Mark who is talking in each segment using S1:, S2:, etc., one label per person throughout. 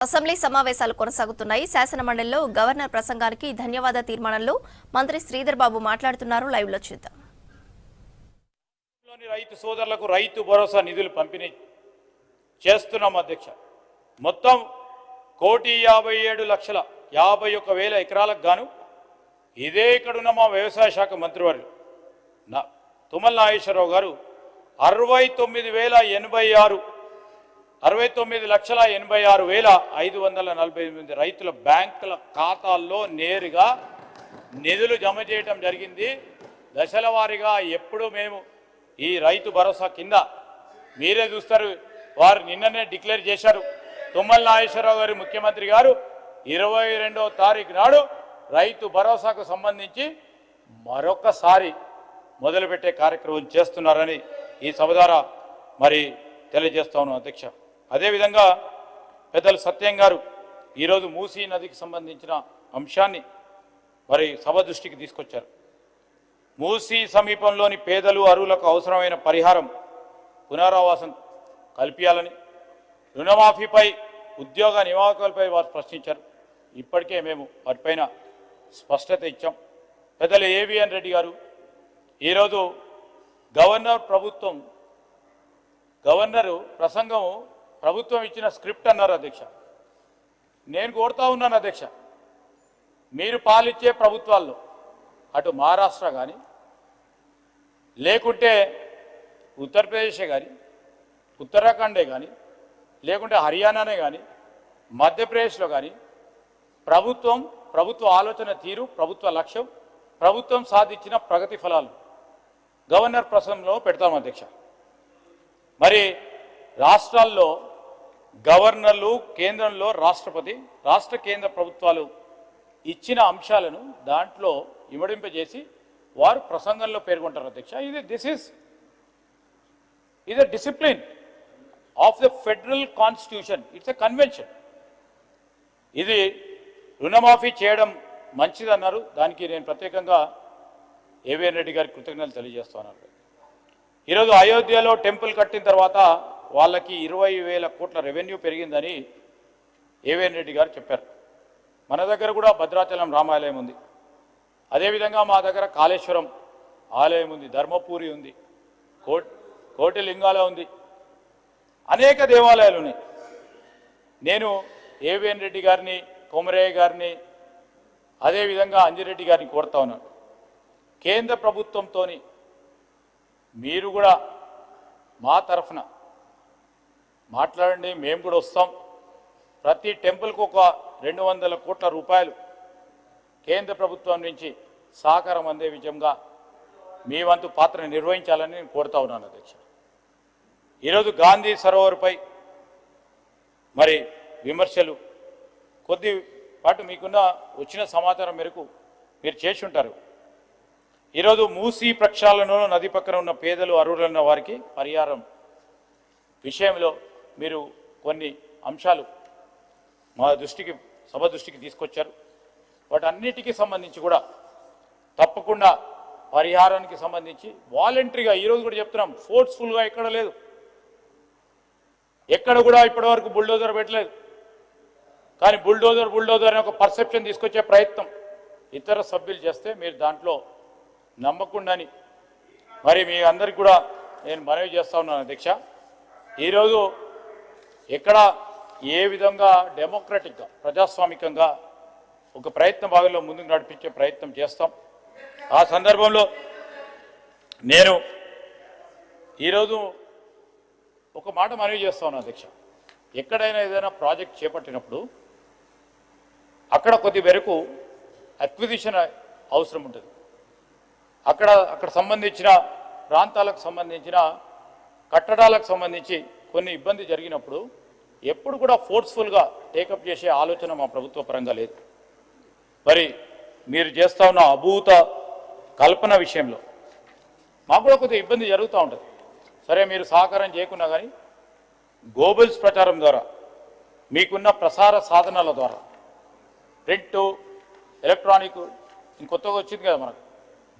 S1: Assembly సమావేశాలు కొనసాగుతున్నాయి. శాసన మండలిలో గవర్నర్ ప్రసంగానికి ధన్యవాద తీర్మానంలో మంత్రి శ్రీధర్ బాబు మాట్లాడుతున్నారు. లైవ్ లో చూద్దాం.
S2: రైతు సోదరులకు రైతు భరోసా నిధులు పంపిణీ చేస్తున్నాం అధ్యక్ష. మొత్తం 1,57,51,000 ఎకరాలకు గాను ఇదే ఇక్కడున్న మా వ్యవసాయ శాఖ మంత్రివర్యులు తుమ్మల నాగేశ్వరరావు గారు 69,86,548 రైతుల బ్యాంకుల ఖాతాల్లో నేరుగా నిధులు జమ చేయడం జరిగింది. దశల వారీగా ఎప్పుడు మేము ఈ రైతు భరోసా కింద మీరే చూస్తారు, వారు నిన్ననే డిక్లేర్ చేశారు. తుమ్మల నాగేశ్వరరావు గారు ముఖ్యమంత్రి గారు 22వ తారీఖు నాడు రైతు భరోసాకు సంబంధించి మరొకసారి మొదలుపెట్టే కార్యక్రమం చేస్తున్నారని ఈ సభ ద్వారా మరి తెలియజేస్తాను అధ్యక్ష. అదేవిధంగా పెద్దలు సత్యం గారు ఈరోజు మూసీ నదికి సంబంధించిన అంశాన్ని మరి సభ దృష్టికి తీసుకొచ్చారు. మూసీ సమీపంలోని పేదలు అర్హులకు అవసరమైన పరిహారం పునరావాసం కల్పించాలని, రుణమాఫీపై ఉద్యోగ నియామకాలపై వారు ప్రశ్నించారు. ఇప్పటికే మేము వాటిపైన స్పష్టత ఇచ్చాం. పెద్దలు ఏవిఎన్ రెడ్డి గారు ఈరోజు గవర్నరు ప్రసంగం ప్రభుత్వం ఇచ్చిన స్క్రిప్ట్ అన్నారు అధ్యక్ష. నేను కోరుతా ఉన్నాను అధ్యక్ష, మీరు పాలిచ్చే ప్రభుత్వాల్లో అటు మహారాష్ట్ర కానీ లేకుంటే ఉత్తరప్రదేశే కానీ ఉత్తరాఖండే కానీ లేకుంటే హర్యానానే కానీ మధ్యప్రదేశ్లో కానీ ప్రభుత్వ ఆలోచన తీరు, ప్రభుత్వ లక్ష్యం, ప్రభుత్వం సాధించిన ప్రగతి ఫలాలు గవర్నర్ ప్రసంగంలో పెడతాం అధ్యక్ష. మరి రాష్ట్రాల్లో గవర్నర్లు, కేంద్రంలో రాష్ట్రపతి, రాష్ట్ర కేంద్ర ప్రభుత్వాలు ఇచ్చిన అంశాలను దాంట్లో ఇమడింపజేసి వారు ప్రసంగంలో పేర్కొంటారు అధ్యక్ష. This is discipline of the federal constitution. It's a convention. ఇది రుణమాఫీ చేయడం మంచిదన్నారు. దానికి నేను ప్రత్యేకంగా ఏవిఎన్ రెడ్డి గారికి కృతజ్ఞతలు తెలియజేస్తున్నాను. ఈరోజు అయోధ్యలో టెంపుల్ కట్టిన తర్వాత వాళ్ళకి 20,000 కోట్ల రెవెన్యూ పెరిగిందని ఏవిఎన్ రెడ్డి గారు చెప్పారు. మన దగ్గర కూడా భద్రాచలం రామాలయం ఉంది, అదేవిధంగా మా దగ్గర కాళేశ్వరం ఆలయం ఉంది, ధర్మపూరి ఉంది, కోటి లింగాల ఉంది, అనేక దేవాలయాలు ఉన్నాయి. నేను ఏవిఎన్ రెడ్డి గారిని, కొమరయ్య గారిని, అదేవిధంగా అంజిరెడ్డి గారిని కోరుతా ఉన్నాను, కేంద్ర ప్రభుత్వంతో మీరు కూడా మా తరఫున మాట్లాడండి. మేము కూడా వస్తాం. ప్రతి టెంపుల్కు ఒక 200 కోట్ల రూపాయలు కేంద్ర ప్రభుత్వం నుంచి సహకారం అందే విధంగా మీ వంతు పాత్ర నిర్వహించాలని నేను కోరుతా ఉన్నాను అధ్యక్ష. ఈరోజు గాంధీ సరోవర్పై మరి విమర్శలు కొద్దిపాటు మీకున్న వచ్చిన సమాచారం మేరకు మీరు చేసి ఉంటారు. ఈరోజు మూసీ ప్రక్షాళనలో నది పక్కన ఉన్న పేదలు, అర్హులైన వారికి పరిహారం విషయంలో మీరు కొన్ని అంశాలు మా దృష్టికి, సభ దృష్టికి తీసుకొచ్చారు. వాటన్నిటికీ సంబంధించి కూడా తప్పకుండా పరిహారానికి సంబంధించి వాలంటరీగా ఈరోజు కూడా చెప్తున్నాం, ఫోర్స్ఫుల్గా ఎక్కడ లేదు, ఎక్కడ కూడా ఇప్పటివరకు బుల్డోజర్ పెట్టలేదు. కానీ బుల్డోజర్ అనే ఒక పర్సెప్షన్ తీసుకొచ్చే ప్రయత్నం ఇతర సభ్యులు చేస్తే మీరు దాంట్లో నమ్మకుండాని మరి మీ అందరికి కూడా నేను మనవి చేస్తా ఉన్నాను అధ్యక్ష. ఈరోజు ఎక్కడ ఏ విధంగా డెమోక్రటిక్గా, ప్రజాస్వామికంగా ఒక ప్రయత్న భాగంలో ముందుకు నడిపించే ప్రయత్నం చేస్తాం. ఆ సందర్భంలో నేను ఈరోజు ఒక మాట మనవి చేస్తా ఉన్నాను అధ్యక్ష. ఎక్కడైనా ఏదైనా ప్రాజెక్ట్ చేపట్టినప్పుడు అక్కడ కొద్ది మేరకు అక్విజిషన్ అవసరం ఉంటుంది. అక్కడ సంబంధించిన ప్రాంతాలకు సంబంధించిన కట్టడాలకు సంబంధించి కొన్ని ఇబ్బంది జరిగినప్పుడు ఎప్పుడు కూడా ఫోర్స్ఫుల్గా టేకప్ చేసే ఆలోచన మా ప్రభుత్వ పరంగా లేదు. మరి మీరు చేస్తూ ఉన్న అభూత కల్పన విషయంలో మాకు కూడా కొద్దిగా ఇబ్బంది జరుగుతూ ఉంటుంది. సరే, మీరు సహకారం చేయకున్నా కానీ గోబల్స్ ప్రచారం ద్వారా, మీకున్న ప్రసార సాధనాల ద్వారా, ప్రింట్, ఎలక్ట్రానిక్, ఇంకొత్తగా వచ్చింది కదా మనకు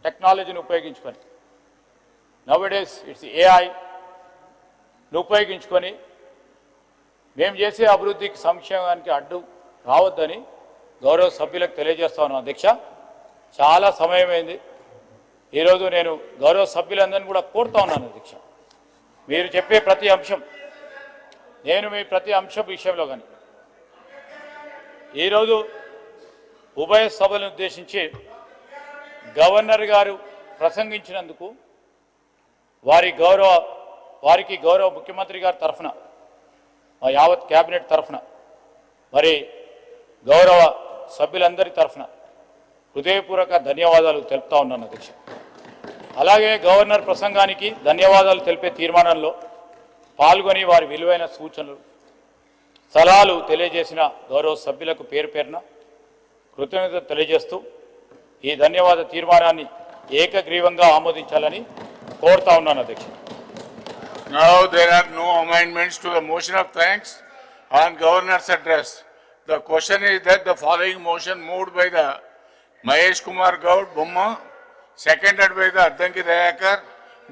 S2: టెక్నాలజీని ఉపయోగించుకొని, నౌ డేస్ ఇట్స్ ఏఐని ఉపయోగించుకొని మేము చేసే అభివృద్ధికి సంక్షేమానికి అడ్డు రావద్దని గౌరవ సభ్యులకు తెలియజేస్తా ఉన్నాను అధ్యక్ష. చాలా సమయమైంది. ఈరోజు నేను గౌరవ సభ్యులందరినీ కూడా కోరుతా ఉన్నాను అధ్యక్ష, మీరు చెప్పే ప్రతి అంశం, నేను మీ ప్రతి అంశం విషయంలో కానీ ఈరోజు ఉభయ సభలను ఉద్దేశించి గవర్నర్ గారు ప్రసంగించినందుకు వారికి గౌరవ ముఖ్యమంత్రి గారి తరఫున, మా యావత్ క్యాబినెట్ తరఫున, మరి గౌరవ సభ్యులందరి తరఫున హృదయపూర్వక ధన్యవాదాలు తెలుపుతా ఉన్నాను అధ్యక్ష. అలాగే గవర్నర్ ప్రసంగానికి ధన్యవాదాలు తెలిపే తీర్మానంలో పాల్గొని వారి విలువైన సూచనలు సలహాలు తెలియజేసిన గౌరవ సభ్యులకు పేరు పేరున కృతజ్ఞత తెలియజేస్తూ ఈ ధన్యవాద తీర్మానాన్ని ఏకగ్రీవంగా ఆమోదించాలని కోరుతా ఉన్నాను అధ్యక్ష.
S3: Now there are no amendments to the motion of thanks on Governor's address. The question is that the following motion moved by the Mahesh Kumar Gaud Bomma, seconded by the Addanki Dayakar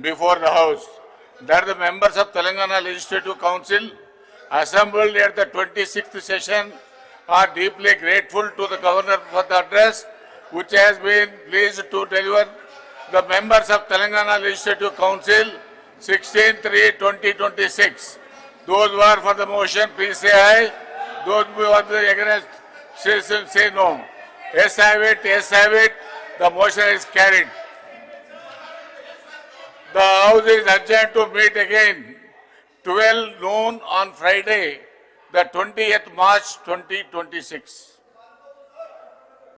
S3: before the House, that the members of Telangana Legislative Council assembled at the 26th session are deeply grateful to the Governor for the address which has been pleased to deliver. The members of Telangana Legislative Council 16/3/2026. Those who are for the motion, please say aye. Those who are against, say no. Yes, have it. Yes, have it. The motion is carried. The House is adjourned to meet again 12 noon on Friday, the 20th March 2026.